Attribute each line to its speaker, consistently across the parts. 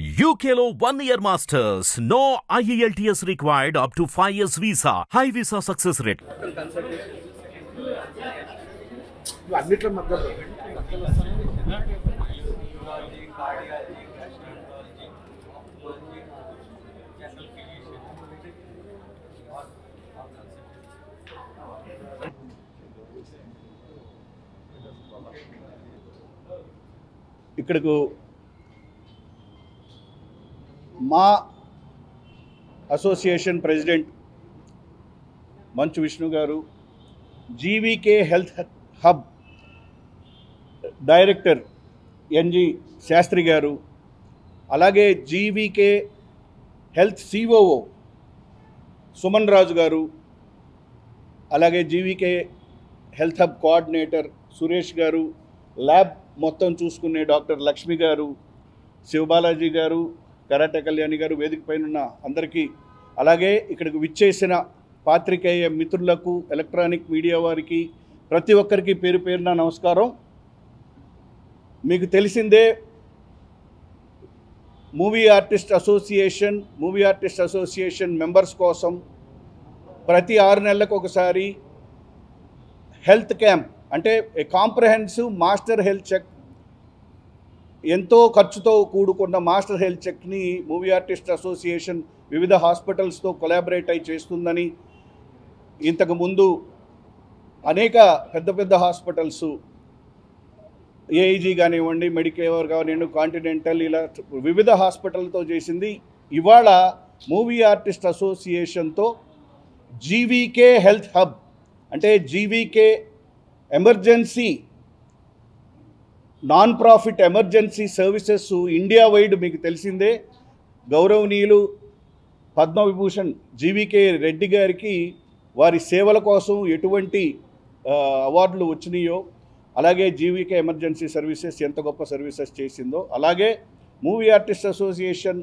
Speaker 1: UKLO 1 year masters. No IELTS required up to 5 years visa. High visa success rate.
Speaker 2: ఇక్కడకు మా association president Manchu Vishnu garu, GVK health hub director NG Sastri garu, అలాగే GVK health COO Suman Raju garu, అలాగే GVK health hub coordinator Suresh garu, lab మొత్తం చూసుకునే doctor Lakshmi గారు, శివబాలాజీ గారు, karate Kalyani గారు, వేదిక పైన అందరికీ, అలాగే ఇక్కడికి విచ్చేసిన పాత్రికేయ మిత్రులకు, ఎలక్ట్రానిక్ మీడియా వారికి, ప్రతి ఒక్కరికి పేరు పేరున నమస్కారం. మీకు తెలిసిందే, మూవీ ఆర్టిస్ట్ అసోసియేషన్ మెంబర్స్ కోసం ప్రతి 6 నెలలకు ఒకసారి హెల్త్ క్యాంప్, అంటే కాంప్రహెన్సివ్ మాస్టర్ హెల్త్ చెక్, ఎంతో ఖర్చుతో కూడుకున్న మాస్టర్ హెల్త్ చెక్ని మూవీ ఆర్టిస్ట్ అసోసియేషన్ వివిధ హాస్పిటల్స్తో కొలాబరేట్ అయి చేస్తుందని, ఇంతకుముందు అనేక పెద్ద పెద్ద హాస్పిటల్స్, ఏఐజీ కానివ్వండి, మెడికేవర్ కానివ్వండి, కాంటినెంటల్, ఇలా వివిధ హాస్పిటల్తో చేసింది. ఇవాళ మూవీ ఆర్టిస్ట్ అసోసియేషన్తో జీవీకే హెల్త్ హబ్, అంటే GVK emergency non profit emergency services India wide, మీకు తెలిసిందే, గౌరవనీయులు పద్మవిభూషణ్ జీవీకే రెడ్డి గారికి వారి సేవల కోసం ఎటువంటి అవార్డులు వచ్చినాయో, అలాగే జీవీకే ఎమర్జెన్సీ సర్వీసెస్ ఎంత గొప్ప సర్వీసెస్ చేసిందో, అలాగే మూవీ ఆర్టిస్ట్ అసోసియేషన్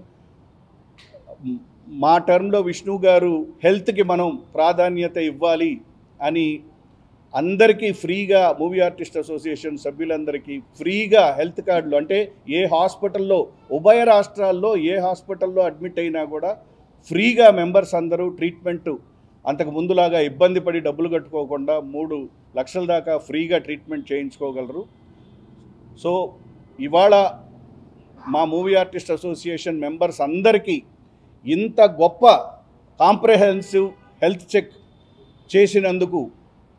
Speaker 2: మా టర్మ్లో విష్ణు గారు హెల్త్కి మనం ప్రాధాన్యత ఇవ్వాలి అని అందరికీ ఫ్రీగా, మూవీ ఆర్టిస్ట్ అసోసియేషన్ సభ్యులందరికీ ఫ్రీగా హెల్త్ కార్డులు, అంటే ఏ హాస్పిటల్లో, ఉభయ రాష్ట్రాల్లో ఏ హాస్పిటల్లో అడ్మిట్ అయినా కూడా ఫ్రీగా మెంబర్స్ అందరూ ట్రీట్మెంటు, అంతకు ముందులాగా ఇబ్బంది పడి డబ్బులు కట్టుకోకుండా 3 లక్షల దాకా ఫ్రీగా ట్రీట్మెంట్ చేయించుకోగలరు. సో ఇవాళ మా మూవీ ఆర్టిస్ట్ అసోసియేషన్ మెంబర్స్ అందరికీ ఇంత గొప్ప కాంప్రహెన్సివ్ హెల్త్ చెక్ చేసినందుకు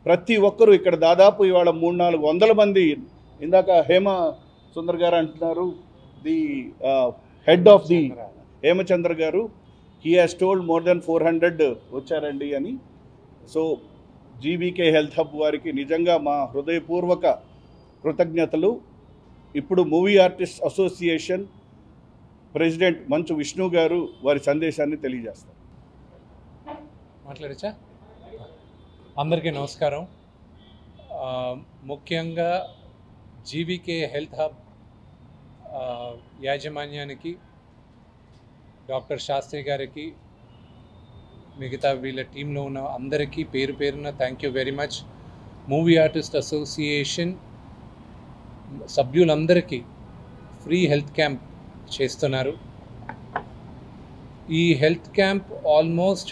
Speaker 2: ప్రతి ఒక్కరూ, ఇక్కడ దాదాపు ఇవాళ 300-400 మంది, ఇందాక హేమ సుందర్ గారు అంటున్నారు, the head of the Hemachandra గారు, he has told more than 400 వచ్చారండి అని. సో జీవీకే హెల్త్ హబ్ వారికి నిజంగా మా హృదయపూర్వక కృతజ్ఞతలు. ఇప్పుడు movie artist association president Manchu Vishnu గారు వారి సందేశాన్ని తెలియజేస్తారు.
Speaker 3: మాట్లాడచ్చా? అందరికీ నమస్కారం. ముఖ్యంగా జీవీకే హెల్త్ హబ్ యాజమాన్యానికి, డాక్టర్ శాస్త్రి గారికి, మిగతా వీళ్ళ టీంలో ఉన్న అందరికీ పేరు పేరున thank you very much. Movie artist association సభ్యులందరికీ ఫ్రీ హెల్త్ క్యాంప్ చేస్తున్నారు. ఈ హెల్త్ క్యాంప్ ఆల్మోస్ట్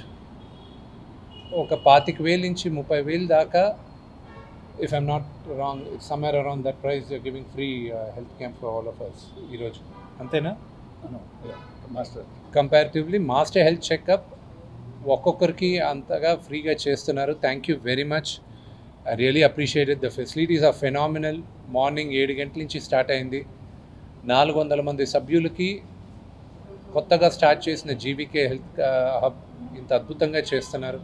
Speaker 3: ఒక 25,000 నుంచి 30,000 దాకా, if I'm not wrong, somewhere around that price giving free health camp for all of us ఈరోజు, అంతేనా? కంపారిటివ్లీ మాస్టర్ హెల్త్ చెకప్ ఒక్కొక్కరికి అంతగా ఫ్రీగా చేస్తున్నారు. Thank you very much. I really appreciated. The facilities are phenomenal. Morning 7 గంటల నుంచి start అయింది. 400 మంది సభ్యులకి కొత్తగా స్టార్ట్ చేసిన జీవీకే హెల్త్ హబ్ ఇంత అద్భుతంగా చేస్తున్నారు.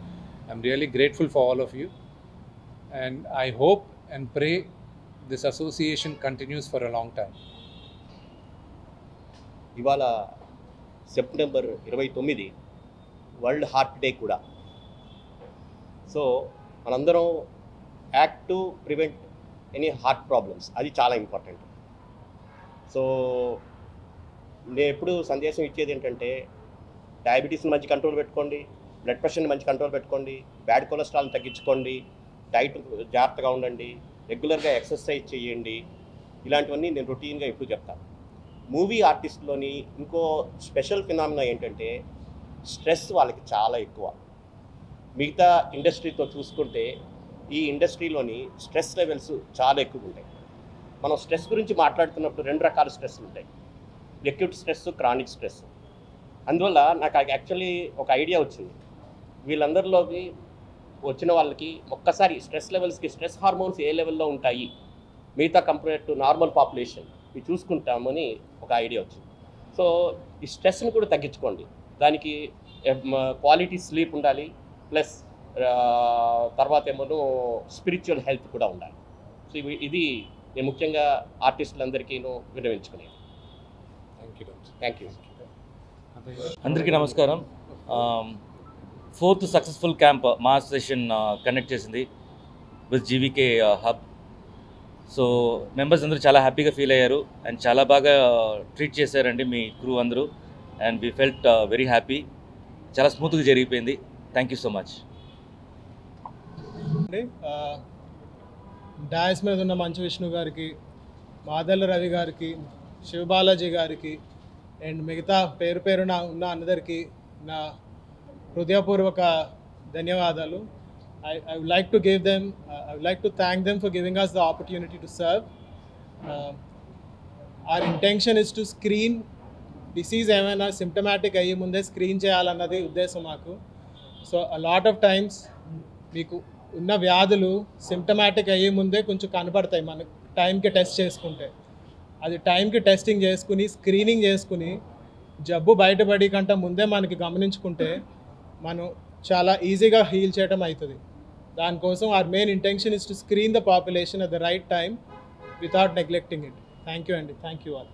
Speaker 3: I'm really grateful for all of you, and I hope and pray this association continues for a long time.
Speaker 4: ఇవాళ సెప్టెంబర్ 29 వరల్డ్ హార్ట్ డే కూడా. సో మనందరం act to prevent any heart problems, అది చాలా important. So నేను ఎప్పుడు సందేశం ఇచ్చేది ఏంటంటే, డయాబెటీస్ని మంచి కంట్రోల్ పెట్టుకోండి, బ్లడ్ ప్రెషర్ని మంచి కంట్రోల్ పెట్టుకోండి, బ్యాడ్ కొలెస్ట్రాల్ని తగ్గించుకోండి, డైట్ జాగ్రత్తగా ఉండండి, రెగ్యులర్గా ఎక్సర్సైజ్ చేయండి. ఇలాంటివన్నీ నేను రొటీన్గా ఎప్పుడు చెప్తాను. మూవీ ఆర్టిస్ట్లోని ఇంకో స్పెషల్ ఫినామినా ఏంటంటే స్ట్రెస్ వాళ్ళకి చాలా ఎక్కువ. మిగతా ఇండస్ట్రీతో చూసుకుంటే ఈ ఇండస్ట్రీలోని స్ట్రెస్ లెవెల్స్ చాలా ఎక్కువ ఉంటాయి. మనం స్ట్రెస్ గురించి మాట్లాడుతున్నప్పుడు 2 రకాల స్ట్రెస్లు ఉంటాయి, ఎక్యూట్ స్ట్రెస్, క్రానిక్ స్ట్రెస్. అందువల్ల నాకు యాక్చువల్లీ ఒక ఐడియా వచ్చింది. వీళ్ళందరిలోకి వచ్చిన వాళ్ళకి ఒక్కసారి స్ట్రెస్ లెవెల్స్కి స్ట్రెస్ హార్మోన్స్ ఏ లెవెల్లో ఉంటాయి మిగతా కంపేర్ టు నార్మల్ పాపులేషన్ ఇవి చూసుకుంటామని ఒక ఐడియా వచ్చింది. సో ఈ స్ట్రెస్ని కూడా తగ్గించుకోండి. దానికి క్వాలిటీ స్లీప్ ఉండాలి, ప్లస్ తర్వాత ఏమో స్పిరిచువల్ హెల్త్ కూడా ఉండాలి. సో ఇది నేను ముఖ్యంగా ఆర్టిస్టులందరికీ విన్నవించుకునేది. Thank you.
Speaker 5: అందరికీ నమస్కారం. 4th సక్సెస్ఫుల్ క్యాంప్ మా అసోసియేషన్ కండక్ట్ చేసింది with GVK hub. So members అందరూ చాలా హ్యాపీగా ఫీల్ అయ్యారు అండ్ చాలా బాగా ట్రీట్ చేశారండి మీ క్రూ అందరూ. And we felt very happy. చాలా స్మూత్గా జరిగిపోయింది. Thank you so much.
Speaker 6: డాయస్ మీద ఉన్న మంచు విష్ణు గారికి, మాదల్ల రవి గారికి, శివబాలాజీ గారికి అండ్ మిగతా పేరు పేరున ఉన్న అందరికీ నా హృదయపూర్వక ధన్యవాదాలు. I would like to thank them for giving us the opportunity to serve. Our intention is to screen disease ఏమైనా సిమ్టమాటిక్ అయ్యే ముందే స్క్రీన్ చేయాలన్నది ఉద్దేశం మాకు. So a lot of times మీకు ఉన్న వ్యాధులు సిమ్టమాటిక్ అయ్యే ముందే కొంచెం కనబడతాయి మనకు టైంకి టెస్ట్ చేసుకుంటే. అది టైంకి టెస్టింగ్ చేసుకుని స్క్రీనింగ్ చేసుకుని జబ్బు బయటపడి కంటే ముందే మనకి గమనించుకుంటే మనం చాలా ఈజీగా హీల్ చేయడం అవుతుంది. దానికోసం our main intention is to screen the population at the right time without neglecting it. Thank you, Andy. Thank you all.